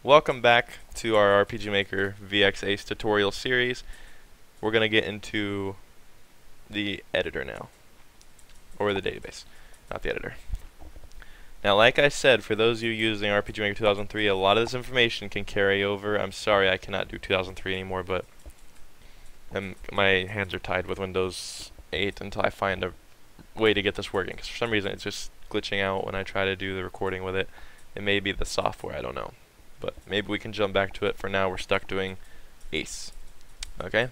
Welcome back to our RPG Maker VXAce tutorial series. We're going to get into the editor now, or the database, not the editor. Now, like I said, for those of you using RPG Maker 2003, a lot of this information can carry over. I'm sorry I cannot do 2003 anymore, but my hands are tied with Windows 8 until I find a way to get this working, because for some reason it's just glitching out when I try to do the recording with it. It may be the software, I don't know. But maybe we can jump back to it. For now, we're stuck doing ACE. Okay?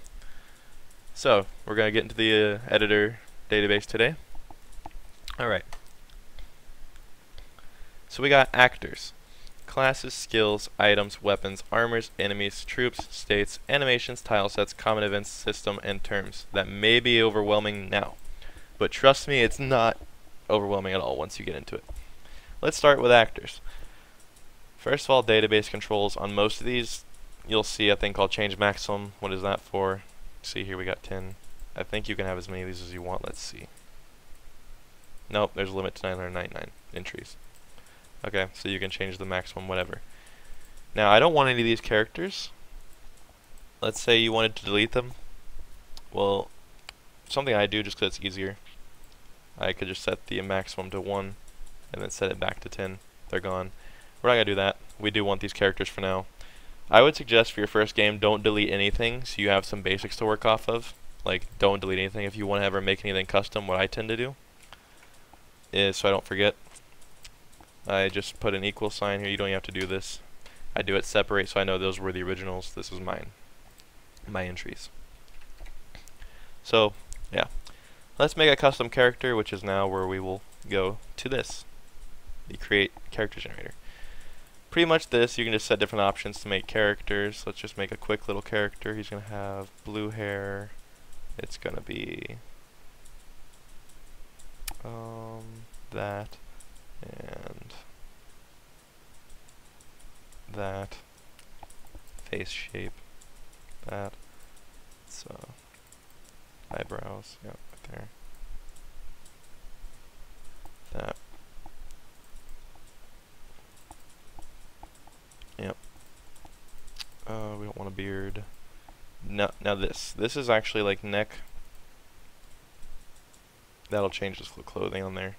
So, we're going to get into the editor database today. Alright. So we got actors. Classes, skills, items, weapons, armors, enemies, troops, states, animations, tile sets, common events, system, and terms. That may be overwhelming now. But trust me, it's not overwhelming at all once you get into it. Let's start with actors. First of all, database controls. On most of these, you'll see a thing called change maximum. What is that for? See here we got 10. I think you can have as many of these as you want. Let's see. Nope, there's a limit to 999 entries. Okay, so you can change the maximum, whatever. Now, I don't want any of these characters. Let's say you wanted to delete them. Well, something I do just because it's easier. I could just set the maximum to 1 and then set it back to 10. They're gone. We're not going to do that. We do want these characters for now. I would suggest for your first game, don't delete anything so you have some basics to work off of. Like, don't delete anything. If you want to ever make anything custom, what I tend to do is, so I don't forget, I just put an equal sign here. You don't even have to do this. I do it separate so I know those were the originals. This is mine. My entries. So, yeah. Let's make a custom character, which is now where we will go to this. The create character generator. Pretty much this, you can just set different options to make characters. Let's just make a quick little character. He's going to have blue hair. It's going to be that and that. Face shape. That. It's eyebrows. Yeah, right there. That. Yep. We don't want a beard. Now this is actually like neck. That'll change this clothing on there.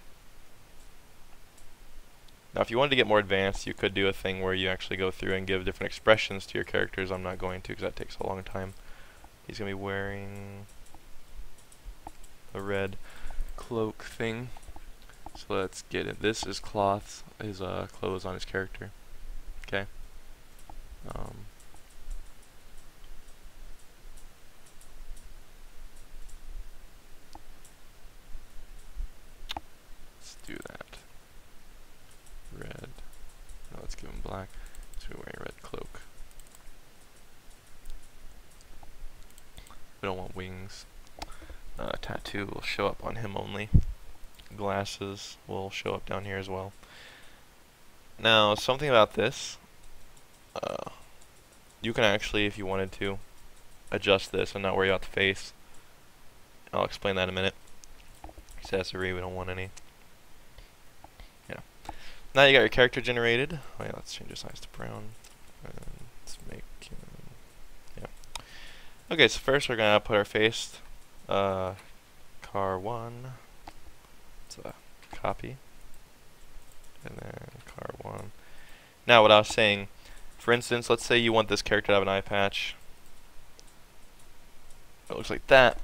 Now, if you wanted to get more advanced, you could do a thing where you actually go through and give different expressions to your characters. I'm not going to because that takes a long time. He's gonna be wearing a red cloak thing. So let's get it. This is cloth. His clothes on his character. Okay. Let's do that. Red. No, let's give him black. So we're wearing a red cloak. We don't want wings. Tattoo will show up on him only. Glasses will show up down here as well. Now, something about this. You can actually, if you wanted to, adjust this and not worry about the face. I'll explain that in a minute. Accessory, we don't want any. Yeah. Now you got your character generated. Oh yeah, let's change the size to brown. And let's make him, yeah. Okay, so first we're gonna put our face. Car 1. It's a copy. And then car 1. Now what I was saying, for instance, let's say you want this character to have an eye patch. It looks like that.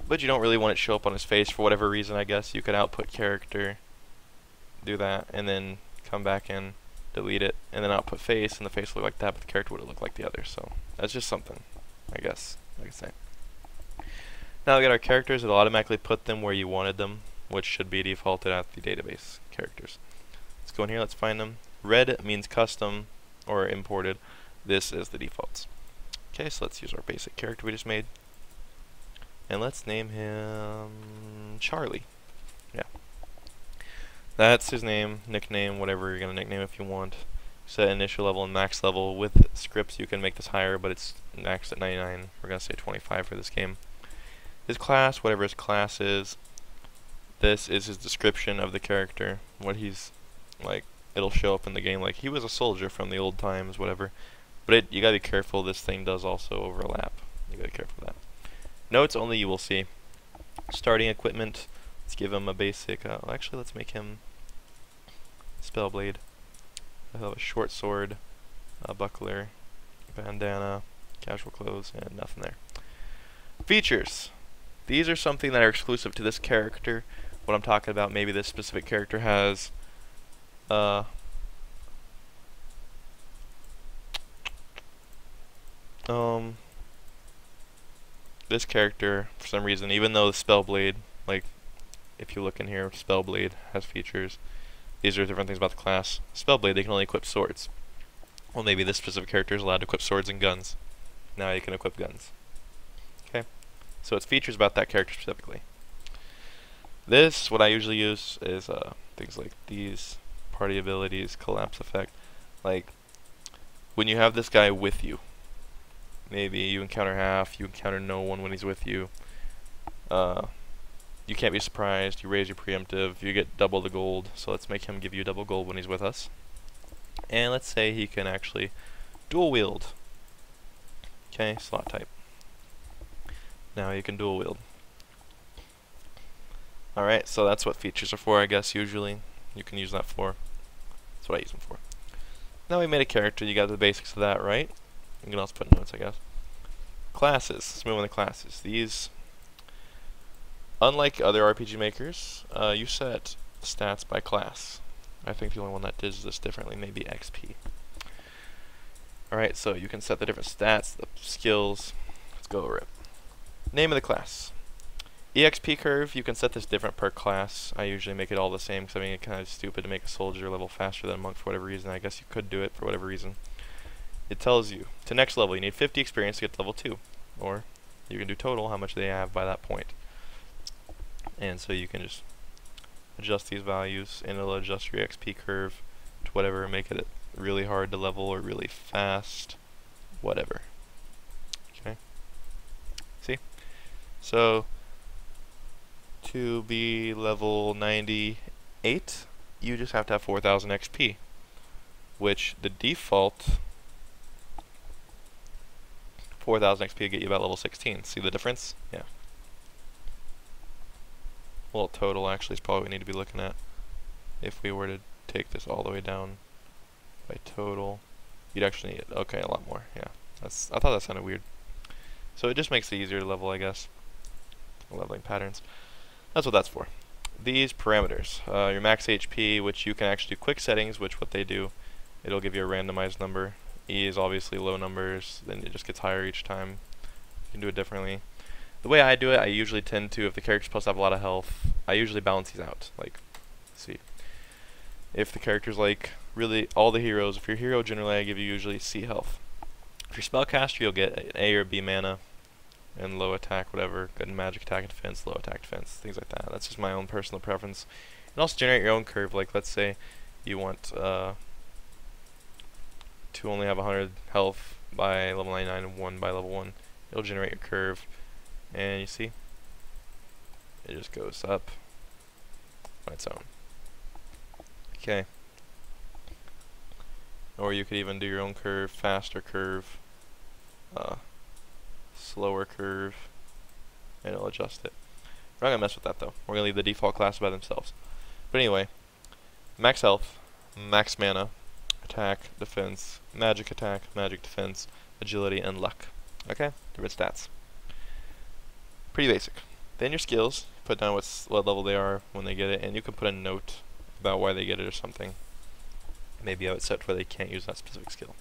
But you don't really want it to show up on his face for whatever reason, I guess. You could output character, do that, and then come back in, delete it, and then output face, and the face will look like that, but the character would look like the other. So that's just something, I guess, I could say. Now we got our characters. It'll automatically put them where you wanted them, which should be defaulted at the database characters. Let's go in here, let's find them. Red means custom or imported. This is the defaults. Okay, so let's use our basic character we just made. And let's name him Charlie. Yeah. That's his name, nickname, whatever you're going to nickname if you want. Set initial level and max level. With scripts you can make this higher, but it's maxed at 99. We're going to say 25 for this game. His class, whatever his class is. This is his description of the character. What he's like, it'll show up in the game like he was a soldier from the old times, whatever. But you gotta be careful, this thing does also overlap. You gotta be careful with that. Notes only you will see. Starting equipment, let's give him a basic, actually let's make him Spellblade. He'll have a short sword, a buckler, bandana, casual clothes, and nothing there. Features. These are something that are exclusive to this character. What I'm talking about, maybe this specific character has this character, for some reason, even though the Spellblade, like, if you look in here, Spellblade has features. These are different things about the class. Spellblade, they can only equip swords. Well, maybe this specific character is allowed to equip swords and guns. Now you can equip guns. Okay? So it's features about that character specifically. This, what I usually use, is things like these. Party abilities, collapse effect. Like, when you have this guy with you, maybe you encounter half, you encounter no one when he's with you. You can't be surprised, you raise your preemptive, you get double the gold, so let's make him give you double gold when he's with us. And let's say he can actually dual wield. Okay, slot type. Now you can dual wield. Alright, so that's what features are for, I guess, usually. You can use that for. That's what I use them for. Now we made a character, you got the basics of that, right? You can also put notes, I guess. Classes. Let's move on to classes. These, unlike other RPG makers, you set stats by class. I think the only one that does this differently may be XP. Alright, so you can set the different stats, the skills. Let's go over it. Name of the class. EXP curve, you can set this different per class. I usually make it all the same because I think it's kind of stupid to make a soldier level faster than a monk for whatever reason. I guess you could do it for whatever reason. It tells you, to next level, you need 50 experience to get to level 2. Or, you can do total, how much they have by that point. And so you can just adjust these values, and it'll adjust your XP curve to whatever, make it really hard to level or really fast, whatever. Okay? See? So, to be level 98, you just have to have 4,000 XP, which the default 4,000 XP will get you about level 16. See the difference? Yeah. Well, total actually is probably what we need to be looking at. If we were to take this all the way down by total, you'd actually need, okay, a lot more. Yeah, I thought that sounded weird. So it just makes it easier to level, I guess. Leveling patterns. That's what that's for. These parameters, your max HP, which you can actually do quick settings, which what they do, it'll give you a randomized number. E is obviously low numbers, then it just gets higher each time. You can do it differently. The way I do it, I usually tend to, if the character's supposed to have a lot of health, I usually balance these out. Like, let's see. If the character's like, really, all the heroes, if you're hero, generally I give you usually C health. If you're spellcaster, you'll get an A or B mana, and low attack, whatever, good magic attack and defense, low attack defense, things like that. That's just my own personal preference. You can also generate your own curve, like let's say you want to only have 100 health by level 99 and 1 by level 1. It'll generate your curve, and you see, it just goes up on its own. Okay. Or you could even do your own curve, faster curve, slower curve, and it'll adjust it. We're not going to mess with that though. We're going to leave the default class by themselves. But anyway, max health, max mana, attack, defense, magic attack, magic defense, agility, and luck. Okay? Different stats. Pretty basic. Then your skills, put down what level they are when they get it, and you can put a note about why they get it or something. Maybe have it set where they can't use that specific skill.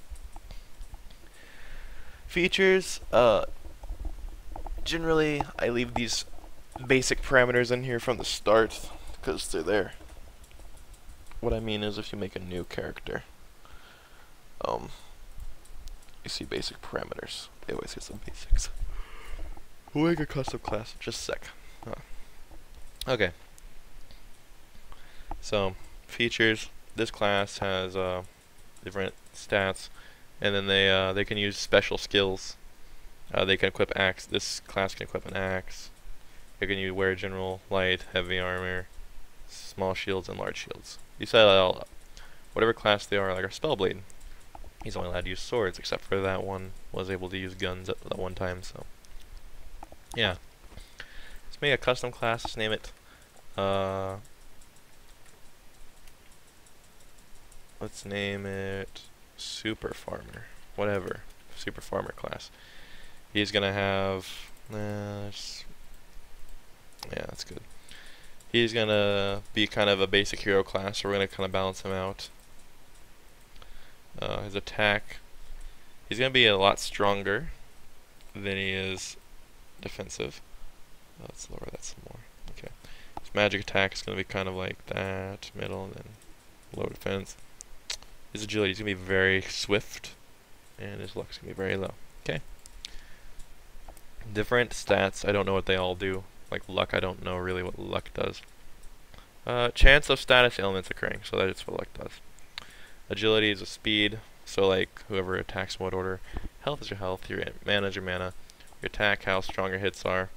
Features, generally I leave these basic parameters in here from the start because they're there. What I mean is if you make a new character, you see basic parameters. They always get some basics. We'll make a custom class, just a sec. Okay. So, features. This class has different stats, and then they can use special skills. They can equip axe. This class can equip an axe. They can wear general, light, heavy armor, small shields, and large shields. You set it all up. whatever class they are, like our Spellblade. He's only allowed to use swords, except for that one was able to use guns at that one time, so. Yeah. Let's make a custom class, let's name it, let's name it Super Farmer. Whatever. Super Farmer class. He's gonna have, yeah, that's good. He's gonna be kind of a basic hero class, so we're gonna kind of balance him out. His attack, he's gonna be a lot stronger than he is defensive. Let's lower that some more. Okay. His magic attack is gonna be kind of like that, middle, and then low defense. His agility is gonna be very swift, and his luck's gonna be very low. Okay. Different stats, I don't know what they all do. Like luck, I don't know really what luck does. Chance of status ailments occurring, so that's what luck does. Agility is a speed, so like whoever attacks in what order. Health is your health, your mana is your mana. Your attack, how strong your hits are.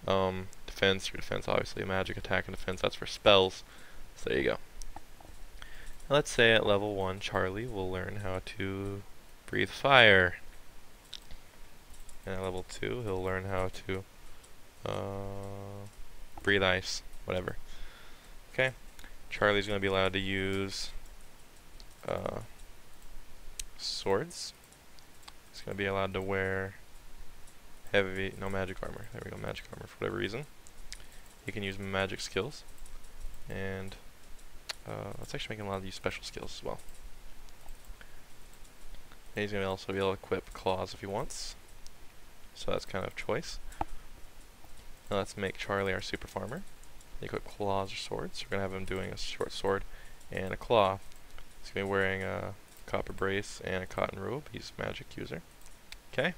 Defense, your defense obviously. Magic, attack, and defense, that's for spells. So there you go. Now let's say at level 1, Charlie will learn how to breathe fire. And at level 2, he'll learn how to breathe ice, whatever. Okay, Charlie's going to be allowed to use swords. He's going to be allowed to wear no magic armor. There we go, magic armor for whatever reason. He can use magic skills. And let's actually make him allowed to use special skills as well. And he's going to also be able to equip claws if he wants. So that's kind of choice. Now let's make Charlie our super farmer. Equip claws or swords. We're going to have him doing a short sword and a claw. He's going to be wearing a copper brace and a cotton robe. He's a magic user. Okay. And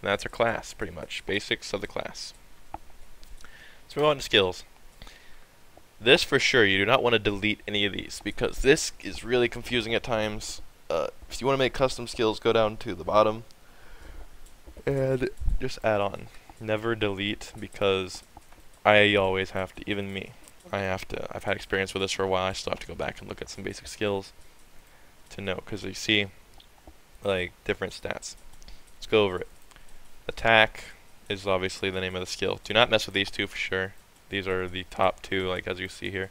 that's our class, pretty much. Basics of the class. Let's move on to skills. This for sure, you do not want to delete any of these because this is really confusing at times. If you want to make custom skills, go down to the bottom and just add on. Never delete, because I always have to, even me, I've had experience with this for a while. I still have to go back and look at some basic skills to know, because you see like different stats. Let's go over it. Attack is obviously the name of the skill. Do not mess with these two for sure. These are the top two, like as you see here.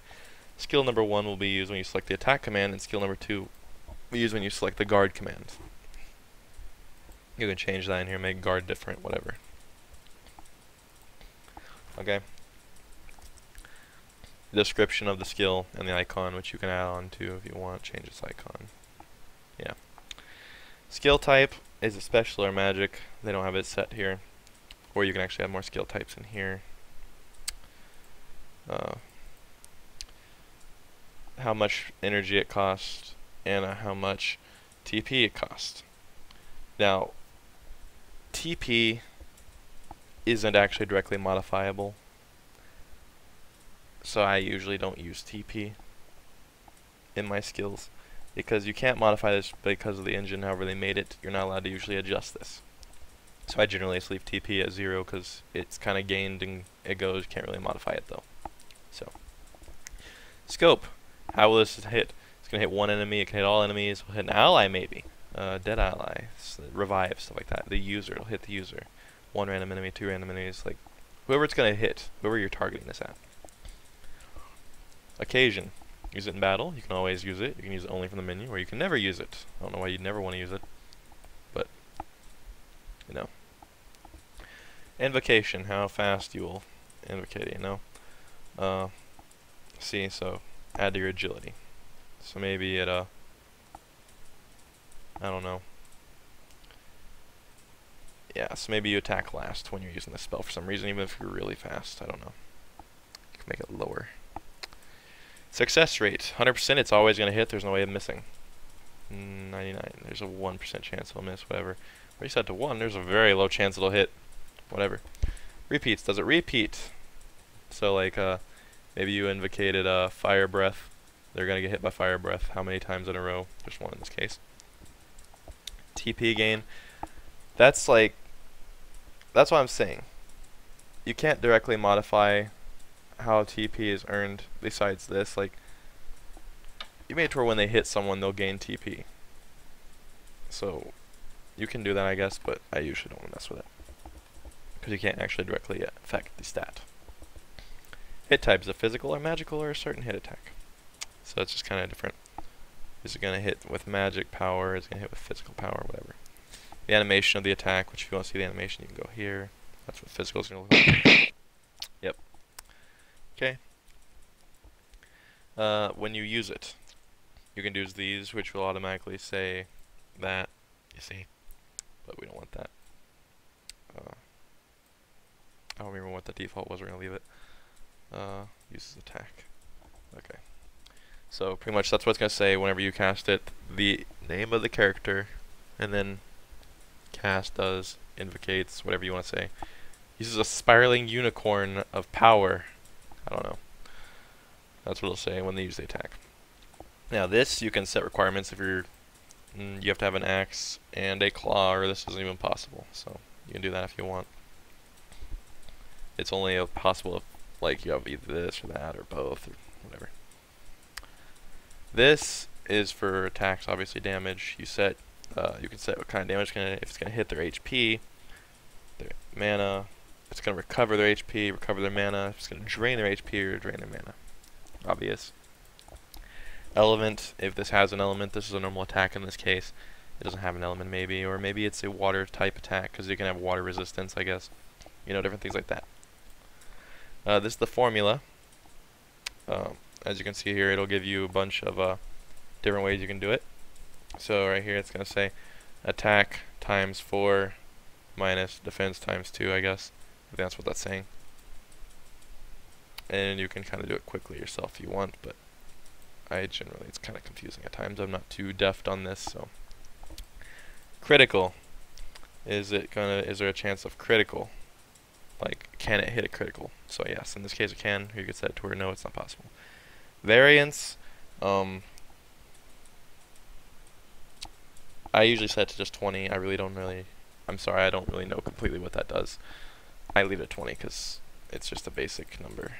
Skill number 1 will be used when you select the attack command, and skill number 2 will be used when you select the guard command. You can change that in here, make guard different, whatever. Okay. Description of the skill and the icon, which you can add on to if you want. Change this icon. Yeah. Skill type is it special or magic. They don't have it set here. Or you can actually have more skill types in here. How much energy it costs and how much TP it costs. Now, TP isn't actually directly modifiable, so I usually don't use TP in my skills because you can't modify this because of the engine. However they made it, you're not allowed to usually adjust this. So I generally just leave TP at 0 because it's kind of gained and it goes. You can't really modify it though. So scope, how will this hit? It's gonna hit one enemy. It can hit all enemies. It'll hit an ally maybe, dead ally, revive, stuff like that. The user, it'll hit the user. 1 random enemy, 2 random enemies, like whoever it's gonna hit, whoever you're targeting this at. Occasion, use it in battle. You can always use it. You can use it only from the menu, or you can never use it. I don't know why you'd never want to use it, but you know. Invocation, how fast you will invocate, you know. See, so add to your agility. So maybe at I don't know. Yeah, so maybe you attack last when you're using the spell for some reason, even if you're really fast. I don't know. You can make it lower. Success rate, 100%. It's always going to hit. There's no way of missing. 99. There's a 1% chance it'll miss. Whatever. Reset to 1. There's a very low chance it'll hit. Whatever. Repeats. Does it repeat? So like maybe you invocated fire breath. They're going to get hit by fire breath. How many times in a row? Just 1 in this case. TP gain. That's like, that's what I'm saying. You can't directly modify how TP is earned besides this. Like, you made it to where when they hit someone, they'll gain TP. So you can do that, I guess, but I usually don't want to mess with it because you can't actually directly affect the stat. Hit type is a physical or magical or a certain hit attack. So it's just kind of different. Is it going to hit with magic power? Is it going to hit with physical power? Whatever. The animation of the attack, which if you want to see the animation, you can go here. That's what physical is going to look like. Yep. Okay. When you use it, you can use these, which will automatically say that. You see? But we don't want that. I don't remember what the default was. We're going to leave it. Uses attack. Okay. So pretty much that's what it's going to say whenever you cast it. The name of the character, and then cast does, invocates, whatever you want to say. Uses a spiraling unicorn of power. I don't know. That's what it'll say when they use the attack. Now this, you can set requirements if you're, you have to have an axe and a claw, or this isn't even possible. So you can do that if you want. It's only possible if, like, you have either this or that or both or whatever. This is for attacks, obviously damage. You set, you can set what kind of damage if it's gonna hit their HP, their mana. It's gonna recover their HP, recover their mana. If it's gonna drain their HP or drain their mana. Obvious. Element, if this has an element, this is a normal attack in this case. It doesn't have an element maybe, or maybe it's a water type attack because you can have water resistance, I guess. You know, different things like that. This is the formula. As you can see here, it'll give you a bunch of different ways you can do it. So right here it's going to say attack times 4 minus defense times 2, I guess. If that's what that's saying. And you can kind of do it quickly yourself if you want, but it's kind of confusing at times. I'm not too deft on this, so. Critical. Is there a chance of critical? Like, can it hit a critical? So yes, in this case it can. Or you could set it to where no, it's not possible. Variance. I usually set it to just 20. I'm sorry, I don't really know completely what that does. I leave it at 20 because it's just a basic number.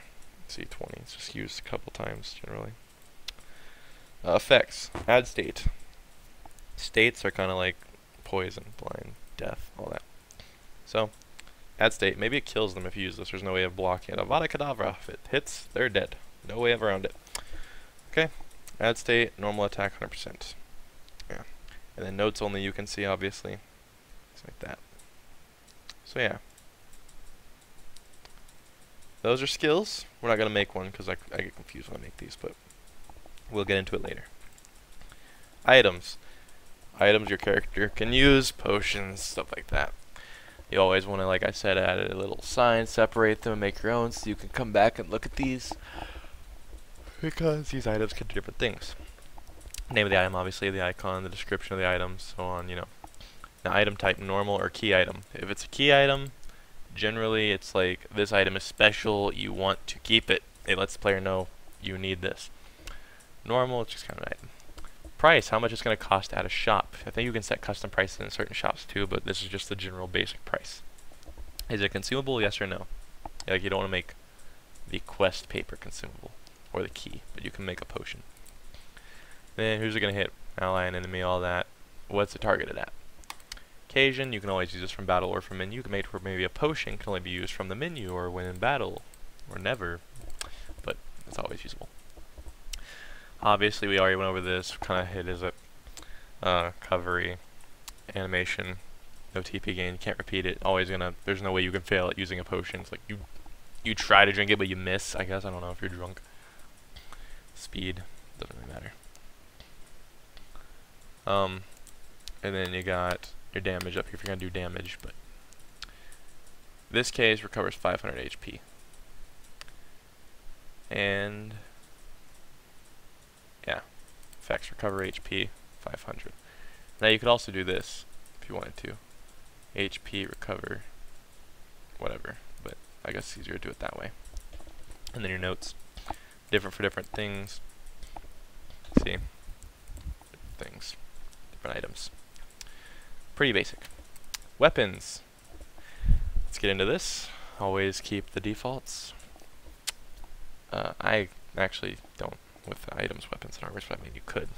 See, 20. It's just used a couple times generally. Effects. Add state. States are kind of like poison, blind, death, all that. So, add state. Maybe it kills them if you use this. There's no way of blocking it. Avada Kedavra. If it hits, they're dead. No way of around it. Okay. Add state. Normal attack 100%. Yeah. And then notes only you can see, obviously. It's like that. So yeah. Those are skills. We're not going to make one because I get confused when I make these, but we'll get into it later. Items. Items your character can use, potions, stuff like that. You always want to, like I said, add a little sign, separate them, and make your own so you can come back and look at these. Because these items can do different things. Name of the item, obviously, the icon, the description of the item, so on, you know. Now, item type, normal or key item. If it's a key item, generally it's like, this item is special, you want to keep it. It lets the player know you need this. Normal, it's just kind of an item. Price, how much it's going to cost at a shop. I think you can set custom prices in certain shops too, but this is just the general basic price. Is it consumable, yes or no? Like, you don't want to make the quest paper consumable, or the key, but you can make a potion. Then who's it going to hit? Ally and enemy, all that. What's it targeted at? Occasion, you can always use this from battle or from menu. You can make it where maybe a potion can only be used from the menu or when in battle, or never, but it's always usable. Obviously, we already went over this. Kind of hit is it recovery, animation, no TP gain. You can't repeat it. There's no way you can fail at using a potion. It's like you try to drink it, but you miss. I guess I don't know if you're drunk. Speed doesn't really matter. And then you got your damage up here if you're gonna do damage, but this case recovers 500 HP. And yeah, effects recover HP 500. Now you could also do this if you wanted to. HP recover whatever, but I guess it's easier to do it that way. And then your notes, different for different things. See, different things, different items. Pretty basic. Weapons. Let's get into this. Always keep the defaults. I actually don't with the items, weapons, and armors, but I mean you could.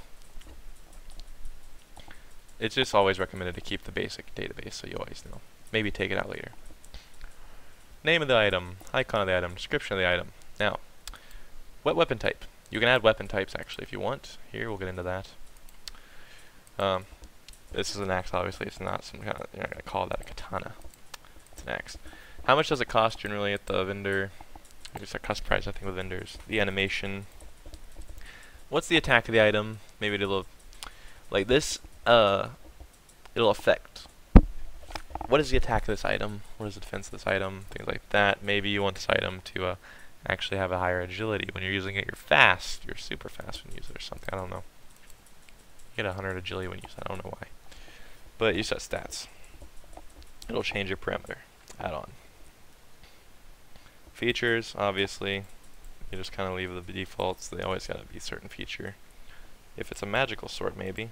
It's just always recommended to keep the basic database so you always know. Maybe take it out later. Name of the item, icon of the item, description of the item. Now, what weapon type? You can add weapon types actually if you want. Here, we'll get into that. This is an axe, obviously. It's not some kind of, you're not going to call that a katana. It's an axe. How much does it cost generally at the vendor? It's a cost price, I think, with vendors. The animation. What's the attack of the item? Maybe it'll, like this, it'll affect. What is the attack of this item? What is the defense of this item? Things like that. Maybe you want this item to actually have a higher agility. When you're using it, you're fast. You're super fast when you use it or something. I don't know. You get 100 agility when you use it. I don't know why. But you set stats. It'll change your parameter. Add on. Features, obviously. You just kind of leave the defaults. They always got to be a certain feature. If it's a magical sword, maybe.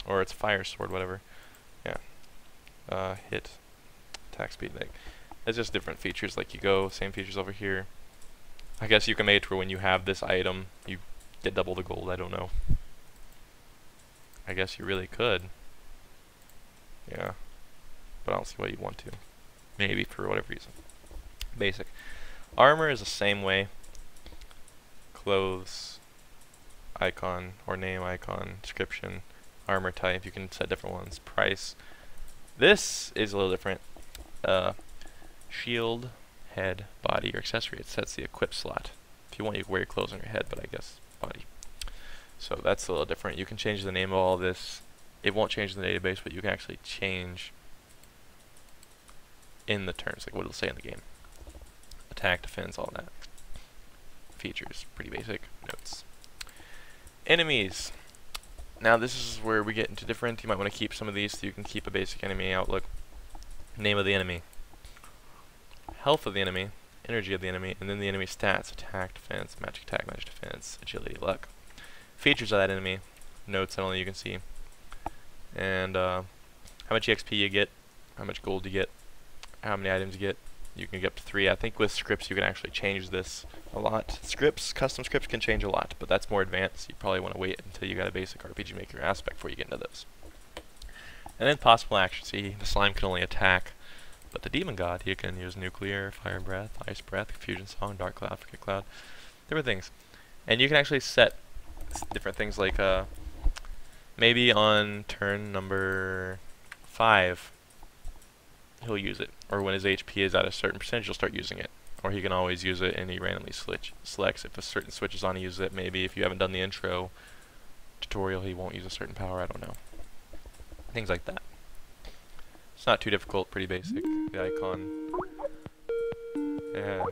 Or it's a fire sword, whatever. Yeah. Hit, attack speed, like, it's just different features. Like you go, same features over here. I guess you can make it where when you have this item, you get double the gold. I don't know. I guess you really could. Yeah, but I don't see why you want to. Maybe for whatever reason. Basic. Armor is the same way. Clothes, icon or name, icon, description, armor type. You can set different ones. Price. This is a little different. Shield, head, body, or accessory. It sets the equip slot. If you want, you can wear your clothes on your head, but I guess body. So that's a little different. You can change the name of all this. It won't change in the database, but you can actually change in the terms, like what it'll say in the game. Attack, defense, all that. Features, pretty basic. Notes. Enemies. Now this is where we get into different. You might want to keep some of these so you can keep a basic enemy outlook. Name of the enemy. Health of the enemy. Energy of the enemy. And then the enemy stats. Attack, defense, magic attack, magic defense, agility, luck. Features of that enemy. Notes that only you can see. And how much EXP you get. How much gold you get. How many items you get. You can get up to 3. I think with scripts you can actually change this a lot. Scripts, custom scripts can change a lot, but that's more advanced. You probably want to wait until you got a basic RPG Maker aspect before you get into those. And then possible action. See, the slime can only attack, but the demon god, he can use nuclear, fire breath, ice breath, confusion song, dark cloud, forget cloud, different things. And you can actually set different things like maybe on turn number 5 he'll use it, or when his HP is at a certain percentage he'll start using it, or he can always use it and he randomly selects if a certain switch is on, he uses it. Maybe if you haven't done the intro tutorial he won't use a certain power, I don't know. Things like that. It's not too difficult, pretty basic. The icon. Yeah.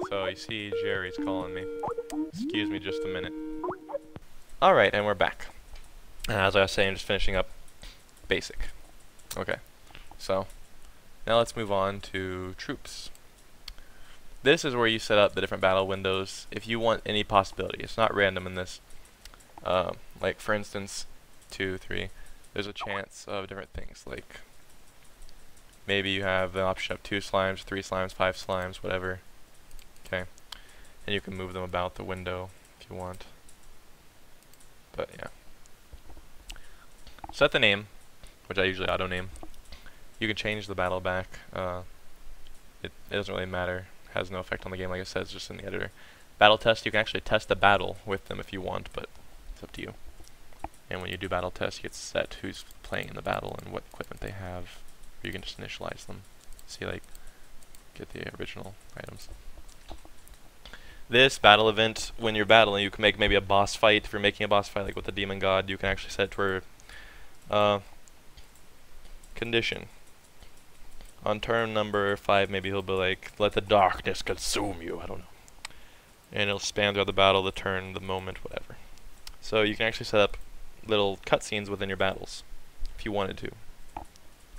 So you see Jerry's calling me. Excuse me just a minute. Alright, and we're back. As I was saying, just finishing up basic. Okay. So, now let's move on to troops. This is where you set up the different battle windows if you want any possibility. It's not random in this. Like for instance, 2, 3, there's a chance of different things. Like maybe you have the option of 2 slimes, 3 slimes, 5 slimes, whatever. Okay, and you can move them about the window if you want. But yeah. Set the name, which I usually auto name. You can change the battle back. It doesn't really matter. Has no effect on the game, like I said, it's just in the editor. Battle test, you can actually test the battle with them if you want, but it's up to you. And when you do battle tests, you get set who's playing in the battle and what equipment they have. Or you can just initialize them. See, like, get the original items. This battle event, when you're battling, you can make maybe a boss fight. If you're making a boss fight, like with the demon god, you can actually set it to where condition. On turn number 5, maybe he'll be like, let the darkness consume you. I don't know. And it'll span throughout the battle, the turn, the moment, whatever. So you can actually set up little cutscenes within your battles if you wanted to.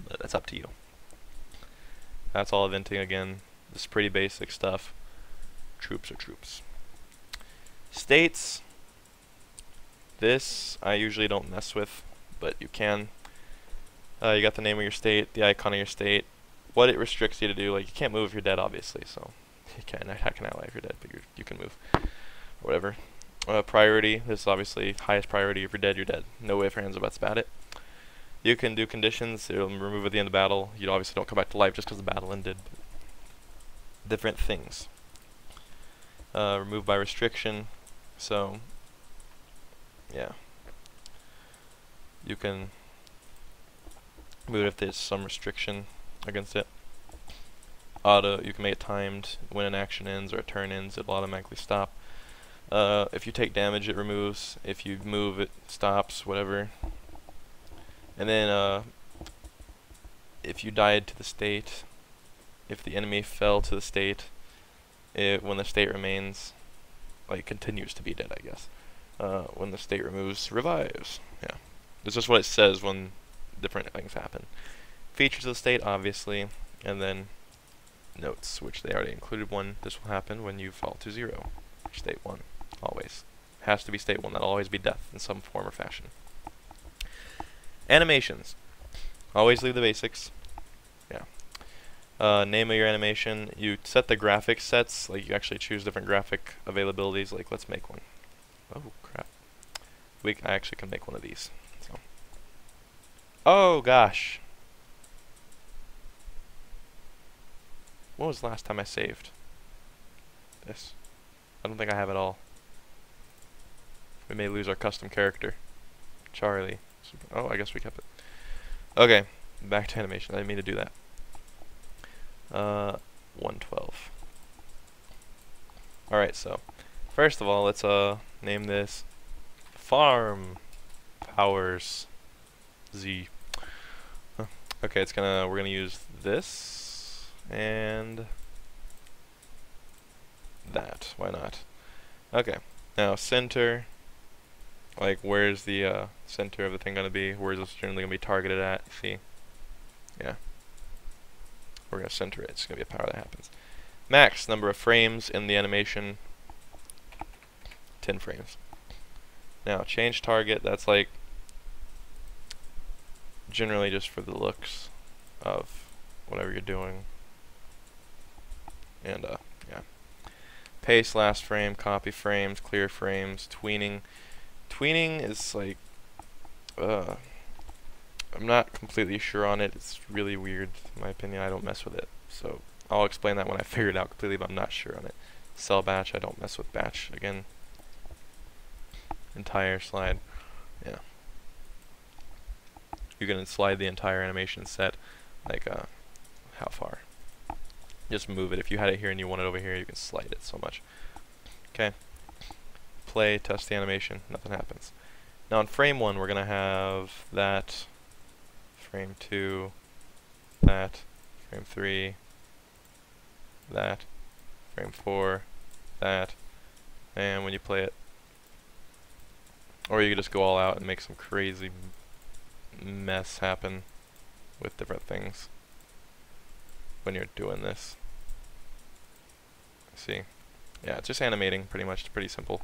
But that's up to you. That's all eventing again. This is pretty basic stuff. Troops are troops. States. This I usually don't mess with, but you can. You got the name of your state, the icon of your state. What it restricts you to do, like you can't move if you're dead, obviously. So you can't attack an ally if you're dead, but you can move. whatever. Priority, this is obviously highest priority. If you're dead, you're dead. No ifs, ands, or buts about it. You can do conditions, it'll remove at the end of battle. You obviously don't come back to life just because the battle ended. Different things. Remove by restriction, so, yeah. You can move it if there's some restriction against it. You can make it timed. When an action ends or a turn ends, it'll automatically stop. If you take damage, it removes. If you move, it stops, whatever. And then, if you died to the state, if the enemy fell to the state, when the state remains, like, continues to be dead, I guess. When the state removes, revives. Yeah. This is what it says when different things happen. Features of the state, obviously, and then notes, which they already included one. This will happen when you fall to 0. State 1, always. Has to be state 1. That'll always be death in some form or fashion. Animations. Always leave the basics. Yeah. Name of your animation. You set the graphic sets, like you actually choose different graphic availabilities, like let's make one. Oh crap. I actually can make one of these. So. Oh gosh. When was the last time I saved? This. I don't think I have it all. We may lose our custom character. Charlie. Oh, I guess we kept it. Okay, back to animation. I didn't mean to do that. 112. Alright, so first of all, let's name this Farm Powers Z. Huh. Okay, we're gonna use this and that. Why not? Okay. Now center. Like, where's the center of the thing gonna be? Where's this generally gonna be targeted at? See? Yeah. We're gonna center it. It's gonna be a power that happens. Max number of frames in the animation. 10 frames. Now change target. That's like generally just for the looks of whatever you're doing. And yeah. Paste last frame, copy frames, clear frames, tweening. Tweening is like, I'm not completely sure on it. It's really weird, in my opinion. I don't mess with it. So I'll explain that when I figure it out completely, but I'm not sure on it. Cell batch, I don't mess with batch. Again, entire slide. Yeah. You can slide the entire animation set, like, how far? Just move it. If you had it here and you want it over here, you can slide it so much. Okay. Play, test the animation, nothing happens. Now in frame 1 we're gonna have that, frame 2, that, frame 3, that, frame 4, that, and when you play it, or you could just go all out and make some crazy mess happen with different things when you're doing this. See? Yeah, it's just animating pretty much. It's pretty simple.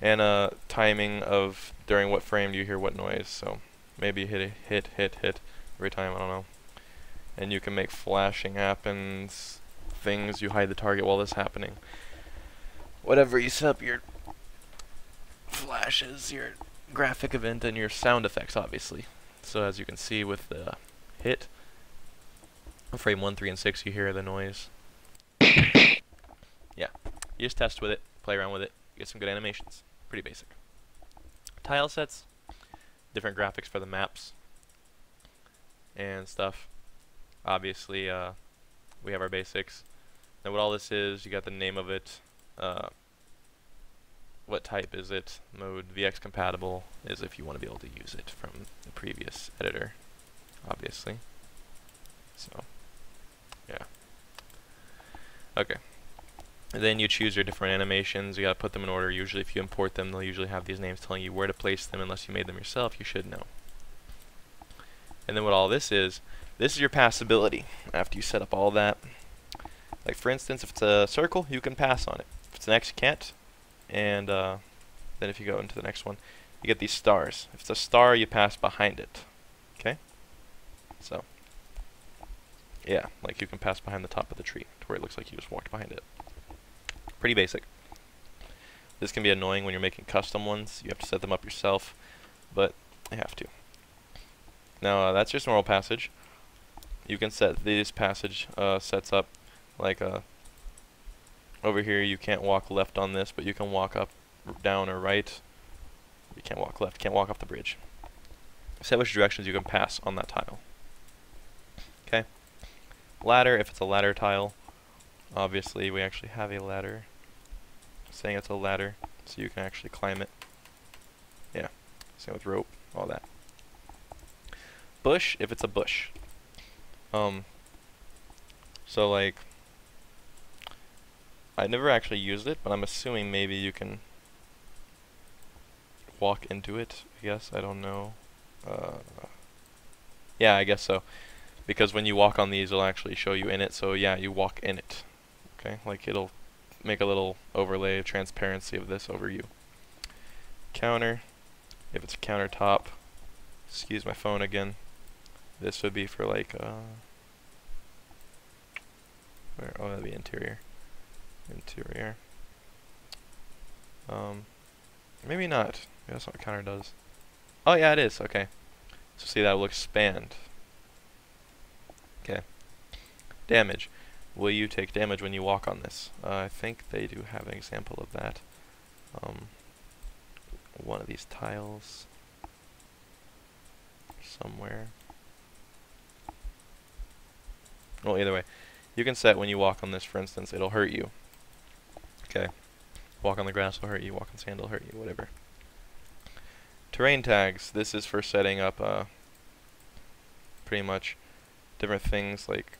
And timing of during what frame do you hear what noise, so maybe hit every time, I don't know. And you can make flashing happen, things, you hide the target while this is happening. Whatever you set up your flashes, your graphic event, and your sound effects, obviously. So as you can see with the hit, frame 1, 3, and 6, you hear the noise. Yeah, you just test with it, play around with it, get some good animations. Pretty basic. Tile sets, different graphics for the maps and stuff. Obviously, we have our basics. Now what all this is, you got the name of it, what type is it, mode, VX compatible is if you want to be able to use it from the previous editor, obviously. So, yeah. Okay. And then you choose your different animations. You gotta put them in order. Usually if you import them, they'll usually have these names telling you where to place them. Unless you made them yourself, you should know. And then what all this is your passability. After you set up all that, like for instance, if it's a circle, you can pass on it. If it's an X, you can't. And then if you go into the next one, you get these stars. If it's a star, you pass behind it. Okay? So, yeah, like you can pass behind the top of the tree to where it looks like you just walked behind it. Pretty basic. This can be annoying when you're making custom ones. You have to set them up yourself, but you have to. Now that's just normal passage. You can set these passage sets up like over here. You can't walk left on this, but you can walk up, down, or right. You can't walk left. Can't walk off the bridge. Set which directions you can pass on that tile. Okay. Ladder. If it's a ladder tile, obviously we actually have a ladder. Saying it's a ladder, so you can actually climb it. Yeah. Same with rope. All that. Bush. If it's a bush. So like, I never actually used it, but I'm assuming maybe you can walk into it, I guess. I don't know. Yeah, I guess so. Because when you walk on these, it'll actually show you in it, so yeah, you walk in it. Okay, like it'll make a little overlay of transparency of this over you. Counter. If it's a countertop, excuse my phone again. This would be for like, where, oh, that'd be interior. Interior. Maybe not. Maybe that's what a counter does. Oh yeah, it is. Okay. So see, that will expand. Okay. Damage. Will you take damage when you walk on this? I think they do have an example of that. One of these tiles somewhere. Well, either way, you can set when you walk on this, for instance, it'll hurt you. Okay. Walk on the grass will hurt you, walk on sand will hurt you, whatever. Terrain tags. This is for setting up pretty much different things like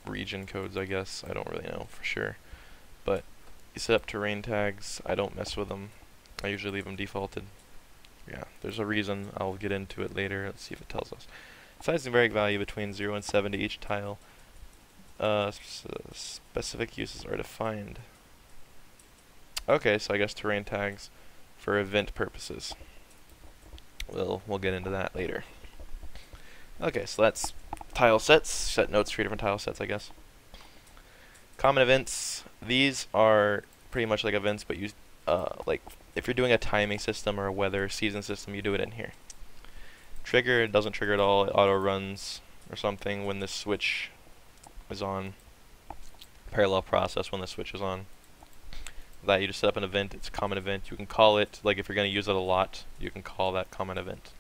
region codes, I guess. I don't really know for sure. But you set up terrain tags. I don't mess with them. I usually leave them defaulted. Yeah, there's a reason. I'll get into it later. Let's see if it tells us. Size and variant value between 0 and 7 to each tile. Specific uses are defined. Okay, so I guess terrain tags for event purposes. We'll get into that later. Okay, so that's tile sets. Set nodes for different tile sets, I guess. Common events. These are pretty much like events, but you like if you're doing a timing system or a weather season system, you do it in here. Trigger, it doesn't trigger at all. It auto runs or something when the switch is on. Parallel process when the switch is on. That you just set up an event. It's a common event. You can call it, like if you're going to use it a lot, you can call that common event.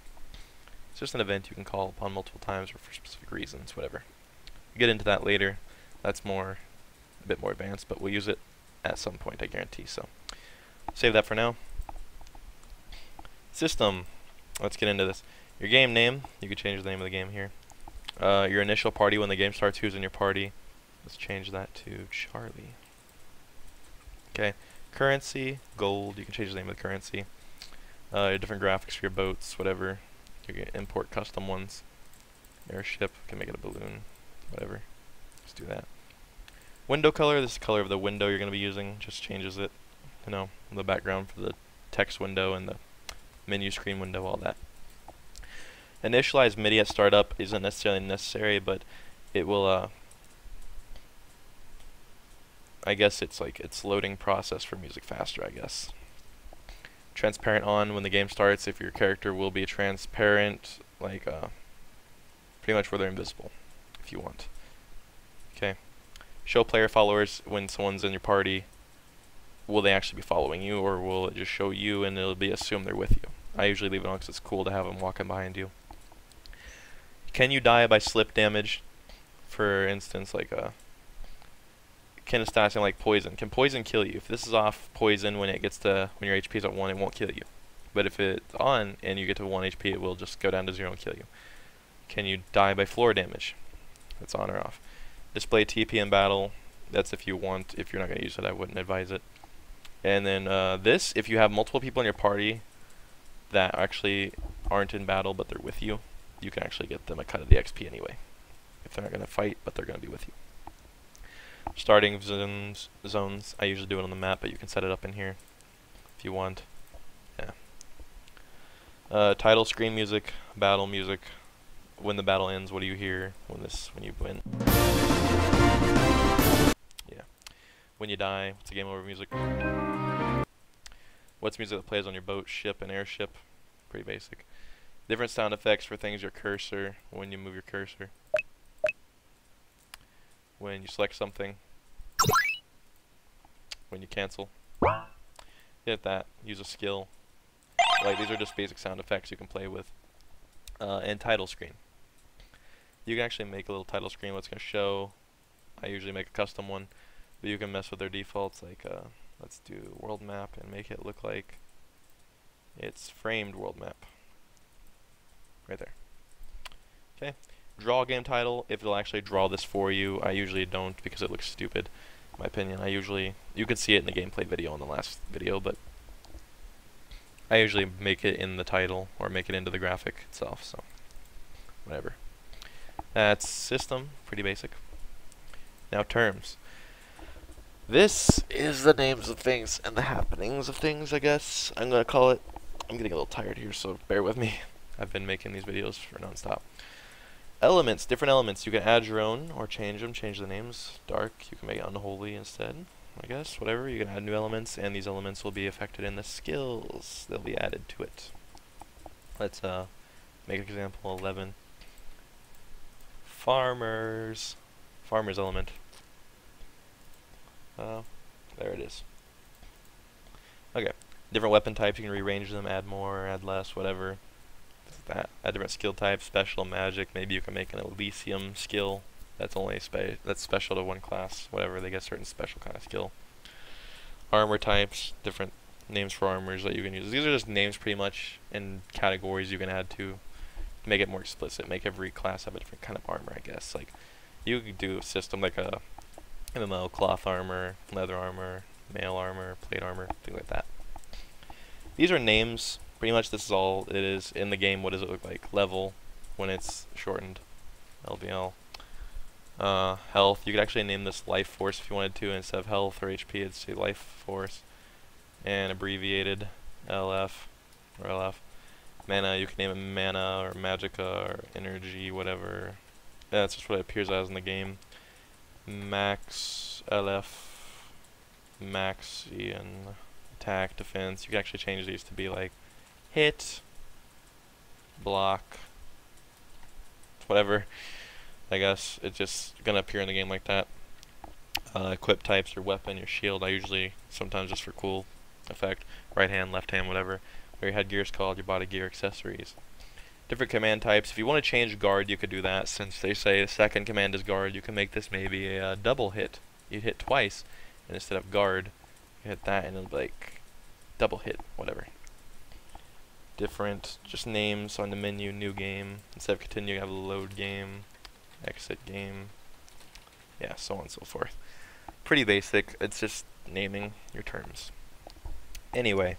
It's just an event you can call upon multiple times or for specific reasons, whatever. We'll get into that later. That's a bit more advanced, but we'll use it at some point, I guarantee. So save that for now. System. Let's get into this. Your game name. You can change the name of the game here. Your initial party when the game starts. Who's in your party? Let's change that to Charlie. Okay. Currency. Gold. You can change the name of the currency. Your different graphics for your boats, whatever. You can import custom ones. Airship. Can make it a balloon. Whatever. Let's do that. Window color. This is the color of the window you're going to be using. Just changes it. You know, the background for the text window and the menu screen window, all that. Initialize MIDI at startup isn't necessarily necessary, but it will, I guess it's like its loading process for music faster, I guess. Transparent on when the game starts, if your character will be transparent, like, pretty much where they're invisible, if you want. Okay. Show player followers when someone's in your party. Will they actually be following you, or will it just show you and it'll be assumed they're with you? I usually leave it on because it's cool to have them walking behind you. Can you die by slip damage? For instance, like kinesthetic, like poison. Can poison kill you? If this is off poison when it gets to when your HP is at 1, it won't kill you. But if it's on and you get to 1 HP, it will just go down to 0 and kill you. Can you die by floor damage? That's on or off. Display TP in battle. That's if you want. If you're not going to use it, I wouldn't advise it. And then this, if you have multiple people in your party that actually aren't in battle but they're with you, you can actually get them a cut of the XP anyway. If they're not going to fight, but they're going to be with you. Starting zones, I usually do it on the map, but you can set it up in here if you want. Yeah. Title screen music, battle music. When the battle ends, what do you hear when you win? Yeah. When you die, what's the game over music? What's music that plays on your boat, ship, and airship? Pretty basic. Different sound effects for things, your cursor, when you move your cursor. When you select something. When you cancel. Hit that, use a skill. Like, these are just basic sound effects you can play with. And title screen. You can actually make a little title screen, what's going to show. I usually make a custom one, but you can mess with their defaults, like, let's do world map and make it look like it's framed world map. Right there. Okay. Draw game title, if it'll actually draw this for you. I usually don't because it looks stupid, in my opinion. You could see it in the gameplay video in the last video, but I usually make it in the title or make it into the graphic itself, so whatever. That's system, pretty basic. Now terms. This is the names of things and the happenings of things, I guess. I'm going to call it. I'm getting a little tired here, so bear with me. I've been making these videos for non-stop. Elements, different elements. You can add your own or change them, change the names. Dark, you can make it unholy instead, I guess, whatever. You can add new elements, and these elements will be affected in the skills. They'll be added to it. Let's make an example 11. Farmers element. There it is. Okay. Different weapon types, you can rearrange them, add more, add less, whatever. That. Add different skill types, special, magic. Maybe you can make an Elysium skill that's only that's special to one class. Whatever, they get a certain special kind of skill. Armor types, different names for armors that you can use. These are just names pretty much and categories you can add to make it more explicit. Make every class have a different kind of armor, I guess. Like you could do a system like a MMO, cloth armor, leather armor, mail armor, plate armor, things like that. These are names. Pretty much this is all it is in the game. What does it look like? Level, when it's shortened. LBL. Health. You could actually name this life force if you wanted to. Instead of health or HP, it'd say life force. And abbreviated LF or LF. Mana, you can name it mana or magica or energy, whatever. That's just what it appears as in the game. Max, LF, max, and attack, defense. You can actually change these to be like hit, block, whatever. I guess it's just gonna appear in the game like that. Equip types, your weapon, your shield. I usually, sometimes just for cool effect, right hand, left hand, whatever. Where your headgear is called, your body gear, accessories. Different command types. If you want to change guard, you could do that. Since they say the second command is guard, you can make this maybe a double hit. You'd hit twice, and instead of guard, you hit that, and it'll be like double hit, whatever. Different, just names on the menu, new game. Instead of continue, you have load game, exit game, yeah, so on and so forth. Pretty basic. It's just naming your terms. Anyway,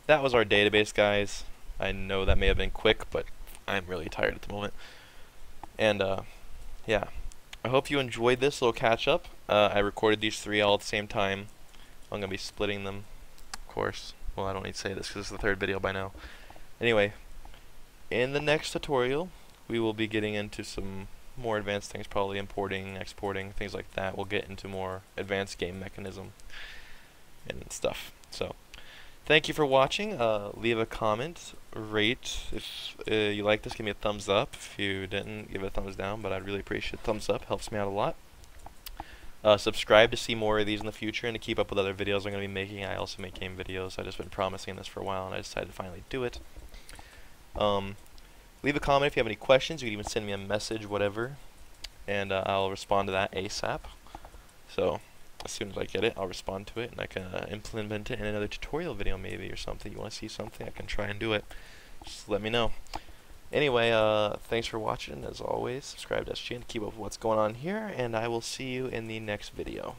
that was our database, guys. I know that may have been quick, but I'm really tired at the moment. And, yeah. I hope you enjoyed this little catch-up. I recorded these three all at the same time. I'm going to be splitting them, of course. Well, I don't need to say this because this is the third video by now. Anyway, in the next tutorial, we will be getting into some more advanced things, probably importing, exporting, things like that. We'll get into more advanced game mechanism and stuff. So, thank you for watching. Leave a comment, rate. If you like this, give me a thumbs up. If you didn't, give it a thumbs down, but I'd really appreciate a thumbs up. Helps me out a lot. Subscribe to see more of these in the future and to keep up with other videos I'm going to be making. I also make game videos. I've just been promising this for a while, and I decided to finally do it. Leave a comment if you have any questions. You can even send me a message, whatever, and I'll respond to that ASAP. So, as soon as I get it, I'll respond to it, and I can implement it in another tutorial video maybe or something. You want to see something, I can try and do it. Just let me know. Anyway, thanks for watching. As always, subscribe to SG and keep up with what's going on here, and I will see you in the next video.